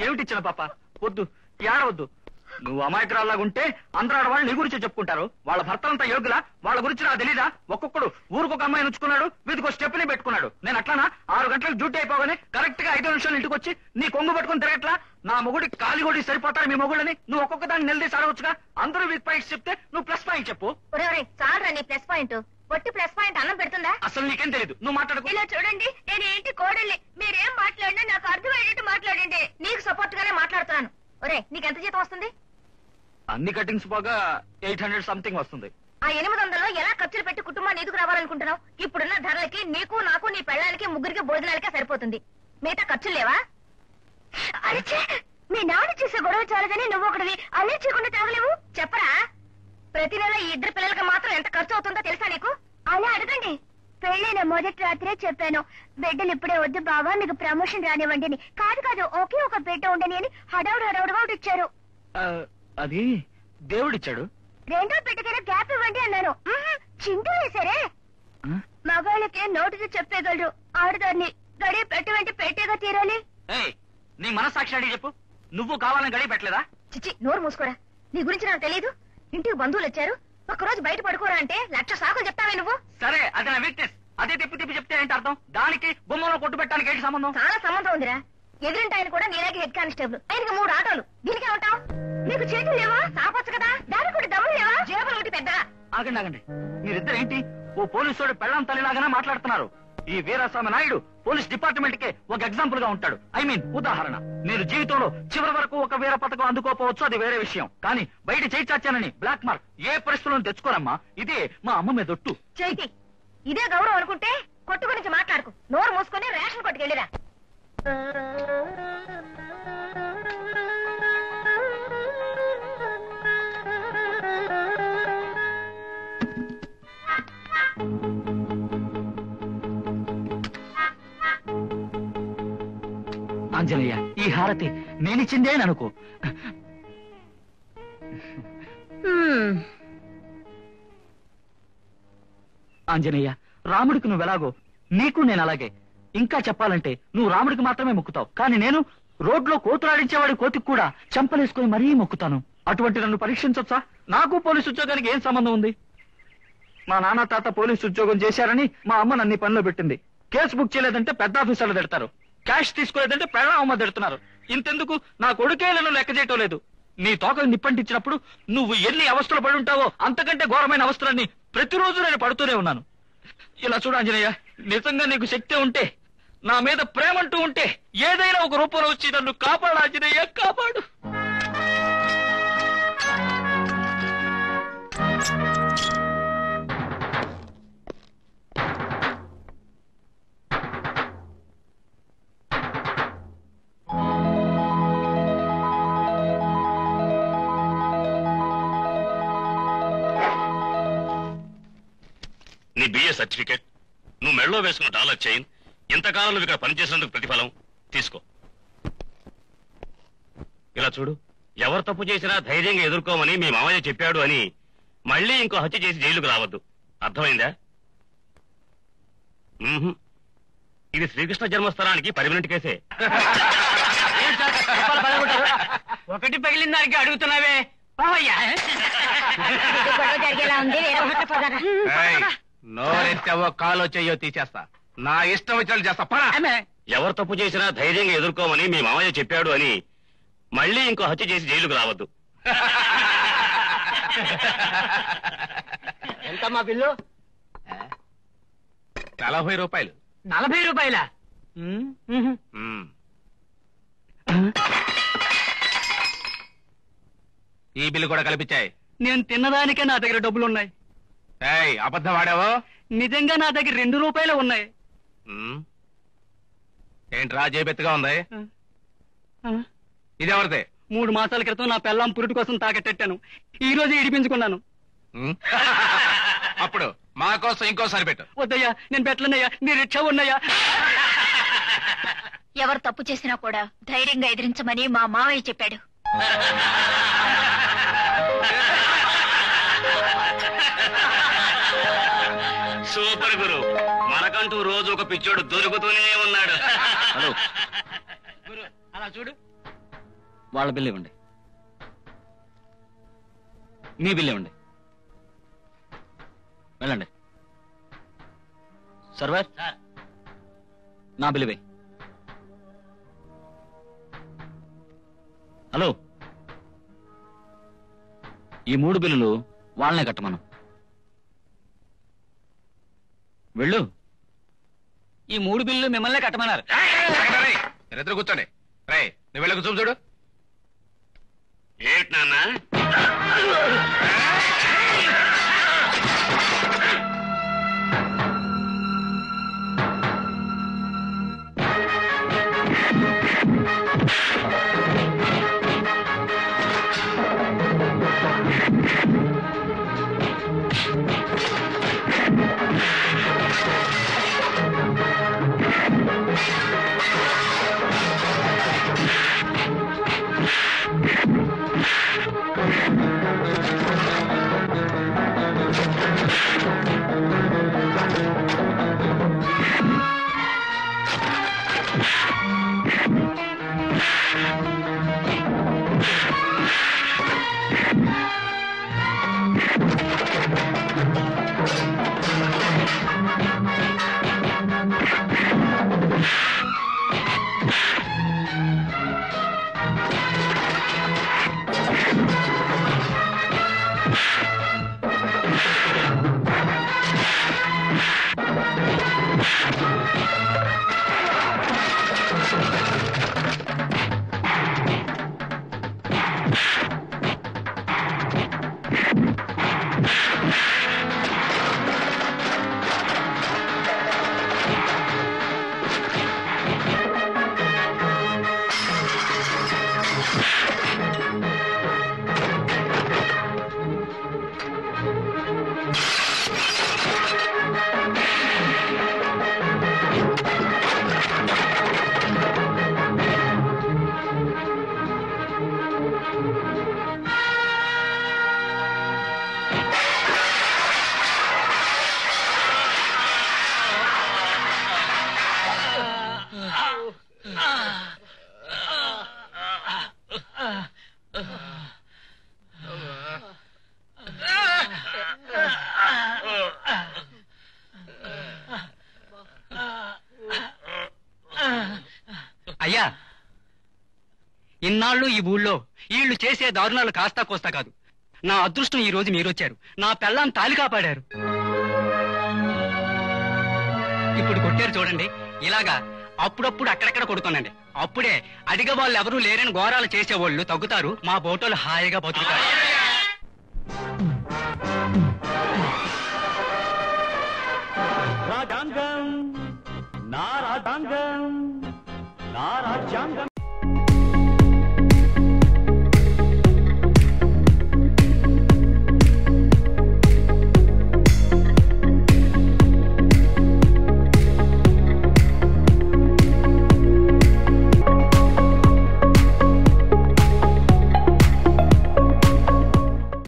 ఏమిటి ఇచ్చిన పాప? వద్దు, ఏడవద్దు. నువ్వు అమాయకురాలాగుంటే అందరూ ఆడవాళ్ళు నీ గురించి చెప్పుకుంటారు. వాళ్ళ భర్తలంతా యోగులా? వాళ్ళ గురించి నాకు తెలీదా? ఒక్కొక్కడు ఊరికొక అమ్మాయి ఉంచుకున్నాడు, వీధికి స్టెప్ని పెట్టుకున్నాడు. నేను అట్లానా? 6 గంటలకు డ్యూటీ అయిపోగానే కరెక్ట్ గా 5 నిమిషాలు ఇంటికి వచ్చి నీ కొంగు పట్టుకుని తిరగట్లా? నా మొగుడి కాలి కొడి సరిపోతారు మీ మొగుళ్ళని. నువ్వు ఒక్కొక్క దాన్ని నిలదీసి అడగచ్చుగా. అందరూ వీక్ పాయింట్స్ చెప్తే నువ్వు ప్లస్ పాయింట్ చెప్పు. చాలరా నీ ప్లస్ పాయింట్. పొట్టి ప్లస్ పాయింట్ అన్నం పెడుతుందా? అసలు నీకేం తెలియదు, నువ్వు మాట్లాడుకో. ఇలా చూడండి, నేను ఏంటి కోడల్ని, మీరేం మాట్లాడినా నాకు అర్థమయ్యేటట్టు మాట్లాడండి. నీకు సపోర్ట్ గానే మాట్లాడుతున్నాను. ఒరే, నీకెంత జీతం వస్తుంది? అన్ని కటింగ్స్ పోగా 800 సంథింగ్ వస్తుంది. ఆ 800లో ఎలా ఖర్చులు పెట్టి కుటుంబాన్ని ఎదుగు రావాలనుకుంటున్నావు? ఇప్పుడున్న ధరలకి నీకు నాకు నీ పెళ్ళానికి ముగ్గురికి భోజనాలకే సరిపోతుంది. మిగతా ఖర్చులు లేవా? అరిచే, మీ నాన్న చేసే గొడవ చాలదని నువ్వు ఒకటివి అన్నీ చేయకుండా తాగలేవు. చెప్పరా? ప్రతి నెల ఈ 2 పిల్లలకి మాత్రం ఎంత ఖర్చు అవుతుందో తెలుసా నీకు? అలా అడగండి. పెళ్ళైన మొదటి రాత్రే చెప్పాను, బిడ్డలు ఇప్పుడే వద్దు బావా, మీకు ప్రమోషన్ రానివ్వండి అని. కాదు ఒకే ఒక బిడ్డ ఉండని అని హడావుడుగా ఇచ్చారు. అది దేవుడిచ్చాడు. రెండో బిడ్డకైనా గ్యాప్ ఇవ్వండి అన్నాను. చింటూ వేశారే. మగాళ్ళకే నోటితో చెప్పేయగలరు, ఆడదాన్ని గడియ పెట్టమంటే పెట్టేగా తీరాలి. నీ మనస్సాక్షి అడిగి చెప్పు, నువ్వు కావాలని గడియ పెట్టలేదా? చిచ్చి, నోరు మూసుకోరా. నీ గురించి నాకు తెలీదు. ఇంటికి బంధువులు వచ్చారు, ఒక్కరోజు బయట పడుకోరా అంటే 1,00,000 సాకులు చెప్తావే నువ్వు. సరే, అది నా వీక్నెస్. అదే తిప్పి చెప్తే ఏంటి అర్థం? దానికి బొమ్మలో కొట్టు పెట్టడానికి ఏంటి సంబంధం? చాలా సంబంధం ఉందిరా. ఎదురింటి ఆయన కూడా నీలాగే హెడ్ కానిస్టేబుల్. ఆయనకి 3 ఆటోలు. దీనికే ఉంటావు? నీకు చేతులు లేవా? సాపొచ్చు కదా. దానికి కూడా దమ్ములు లేవా? జేబులు ఒకటి పెద్ద. ఆగండి, మీరిద్దరు ఏంటి ఓ పోలీసుడు పెళ్ళం తల్లిలాగానే మాట్లాడుతున్నారు? ఈ వీరాస్వామి నాయుడు పోలీస్ డిపార్ట్మెంట్ కే ఒక ఎగ్జాంపుల్ గా ఉంటాడు. ఐ మీన్ ఉదాహరణ. నేను జీవితంలో చివరి వరకు ఒక వీర పథకం అందుకోపోవచ్చు, అది వేరే విషయం. కానీ బయట చేయి చాచానని బ్లాక్ మార్క్ ఏ పరిస్థితులను తెచ్చుకోరమ్మా. ఇదే మా అమ్మ మీద ఒట్టు. చేతి ఇదే గౌరవం అనుకుంటే కొట్టు గురించి మాట్లాడుకు. నోరు మూసుకొని రేషన్ కొట్టుకెళ్ళిరా. ఆంజనేయ, ఈ హారతి నేనిచ్చిందే అని అనుకో. ఆంజనేయ, రాముడికి నువ్వెలాగో నీకు నేను అలాగే. ఇంకా చెప్పాలంటే నువ్వు రాముడికి మాత్రమే మొక్కుతావు, కానీ నేను రోడ్లో కోతులాడించేవాడి కోతికి కూడా చంపలేసుకుని మరీ మొక్కుతాను. అటువంటి నన్ను పరీక్షించొచ్చా? నాకు పోలీసు ఉద్యోగానికి ఏం సంబంధం ఉంది? మా నాన్న తాత పోలీసు ఉద్యోగం చేశారని మా అమ్మ నన్ను పనిలో పెట్టింది. కేసు బుక్ చేయలేదంటే పెద్ద ఆఫీసర్లు తిడతారు, క్యాష్ తీసుకోలేదంటే పెళ్ళ అమ్మ తిడుతున్నారు. ఇంతెందుకు, నా కొడుకే నన్ను లెక్క చేయటం లేదు. నీ తోకలు నిప్పంటించినప్పుడు నువ్వు ఎన్ని అవస్థలు పడి ఉంటావో అంతకంటే ఘోరమైన అవస్థలన్నీ ప్రతిరోజు నేను పడుతూనే ఉన్నాను. ఇలా చూడు ఆంజనేయ, నిజంగా నీకు శక్తి ఉంటే, నా మీద ప్రేమంటూ ఉంటే ఏదైనా ఒక రూపంలో వచ్చి నన్ను కాపాడు ఆంజనేయ, కాపాడు. నీ బిఏ సర్టిఫికేట్, నువ్వు మెడలో వేసుకున్న డాలర్ చైన్, ఇంతకాలం నువ్వు ఇక్కడ పనిచేసినందుకు ప్రతిఫలం తీసుకో. ఇలా చూడు, ఎవరు తప్పు చేసినా ధైర్యంగా ఎదుర్కోమని మీ మామయ్య చెప్పాడు అని మళ్ళీ ఇంకో హత్య చేసి జైలుకు రావద్దు. అర్థమైందా? ఇది శ్రీకృష్ణ జన్మస్థలానికి పర్మనెంట్ కేసే. ఒకటి పగిలిన దానికి అడుగుతున్నావే. నోరెత్తావో కాలో చెయ్యో తీసేస్తా. నా ఇష్టం వచ్చినట్టు చేస్తా. ఎవరు తప్పు చేసినా ధైర్యంగా ఎదుర్కోమని మీ మామయ్య చెప్పాడు అని మళ్ళీ ఇంకో హత్య చేసి జైలుకు రావద్దు. ఎంతమ్మా బిల్లు? 40 రూపాయలు. 40 రూపాయలా? ఈ బిల్లు కూడా కల్పించాయి. నేను తిన్నదానికే నా దగ్గర డబ్బులున్నాయి. అబద్ధం ఆడావో? నిజంగా నా దగ్గర 2 రూపాయలు ఉన్నాయి. ఏంట్రా జేబెత్తుగా ఉంది? ఇదెవరిదే? 3 మాసాల క్రితం నా పెళ్ళాం పురుటి కోసం తాకట్టెట్టాను. ఈ రోజు ఇడిపించుకున్నాను. అప్పుడు మా కోసం ఇంకోసారి పెట్టు. వద్దయ్యా, నేను పెట్టలేనయ్యా. నీ రిక్షా ఉన్నాయా? ఎవరు తప్పు చేసినా కూడా ధైర్యంగా ఎదిరించమని మా మావయ్య చెప్పాడు. సూపర్ గురు, మనకంటూ రోజు ఒక పిచ్చోడు దొరుకుతూనే ఉన్నాడు. గురు, అలా చూడు. వాళ్ళ బిల్లు ఇవ్వండి. మీ బిల్లు ఇవ్వండి. వెళ్ళండి. సర్వర్, నా బిల్లు ఇవ్వండి. హలో, ఈ 3 బిల్లులు వాళ్ళనే కట్టమను. వెళ్ళు. ఈ 3 బిల్లులు మిమ్మల్నే కట్టమన్నారు. మీరిద్దరు కూర్చోండి. రై, నువ్వు వెళ్ళకు చూపు చూడు. ఏంటి నాన్న? అయ్యా, ఇన్నాళ్ళు ఈ ఊళ్ళో వీళ్ళు చేసే దారుణాలు కాస్తా కోస్తా కాదు. నా అదృష్టం ఈ రోజు మీరొచ్చారు. నా పెళ్ళాం తాలి కాపాడారు. ఇప్పుడు కొట్టారు చూడండి. ఇలాగా అప్పుడప్పుడు అక్కడక్కడ కొడుతానండి. అప్పుడే అడిగ వాళ్ళు ఎవరూ లేరని ఘోరాలు చేసేవాళ్ళు తగ్గుతారు. మా బోటోలు హాయిగా బతుకుతారు. రాజ్యాంగం నా రాజ్యాంగం నా రాజ్యాంగం